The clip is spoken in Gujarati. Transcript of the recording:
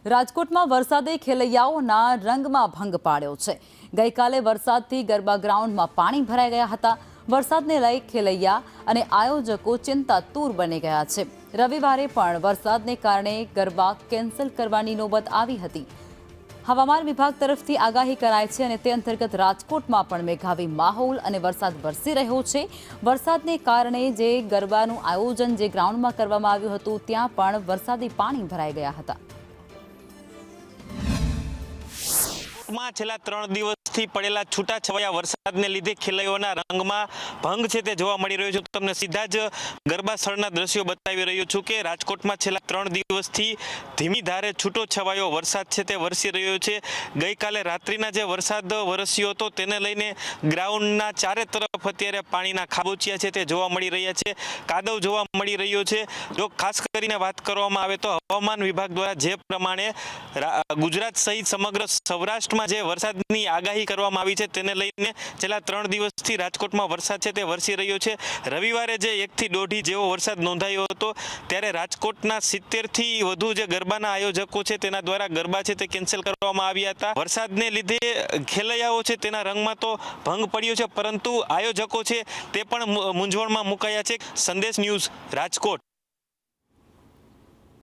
રાજકોટમાં વરસાદે ખેલૈયાઓના રંગમાં ભંગ પાડ્યો છે। ગઈકાલે વરસાદથી ગરબા ગ્રાઉન્ડમાં પાણી ભરાઈ ગયા હતા। વરસાદને લઈ ખેલૈયા અને આયોજકો ચિંતાતુર બની ગયા છે। રવિવારે પણ વરસાદને કારણે ગરબા કેન્સલ કરવાની નોબત આવી હતી। હવામાન વિભાગ તરફથી આગાહી કરાઈ છે અને તે અંતર્ગત રાજકોટમાં પણ મેઘાવી માહોલ અને વરસાદ વરસી રહ્યો છે। વરસાદને કારણે જે ગરબાનું આયોજન જે ગ્રાઉન્ડમાં કરવામાં આવ્યું હતું ત્યાં પણ વરસાદી પાણી ભરાઈ ગયા હતા। છેલ્લા 3 દિવસથી પડેલા છૂટાછવાયા વરસાદને લીધે ખેલૈયાઓના રંગમાં ભંગ છે તે જોવા મળી રહ્યો છે। તમને સીધા જ ગરબા સ્થળના દ્રશ્યો બતાવી રહ્યો છું કે રાજકોટમાં છેલ્લા 3 દિવસથી ધીમી ધારે છૂટો છવાયો વરસાદ છે તે વરસી રહ્યો છે। ગઈકાલે રાત્રિના જે વરસાદ વરસ્યો હતો તેને લઈને ગ્રાઉન્ડના ચારે તરફ અત્યારે પાણીના ખાબોચિયા છે તે જોવા મળી રહ્યા છે। કાદવ જોવા મળી રહ્યો છે। જો ખાસ કરીને વાત કરવામાં આવે તો હવામાન વિભાગ દ્વારા જે પ્રમાણે ગુજરાત સહિત સમગ્ર સૌરાષ્ટ્રમાં જે વરસાદની આગાહી કરવામાં આવી છે તેને લઈને છેલ્લા 3 દિવસથી રાજકોટમાં વરસાદ છે તે વરસી રહ્યો છે। રવિવારે જે 1 થી 1.5 ઇંચ જેવો વરસાદ નોંધાયો હતો ત્યારે રાજકોટના 70 થી વધુ જે ગરબાના આયોજકો છે તેના દ્વારા ગરબા છે તે કેન્સલ કરવામાં આવ્યા હતા। વરસાદને લીધે ખેલૈયાઓ છે તેના રંગમાં તો ભંગ પડ્યો છે, પરંતુ આયોજકો છે તે પણ મૂંઝવણમાં મુકાયા છે। સંદેશ ન્યૂઝ, રાજકોટ।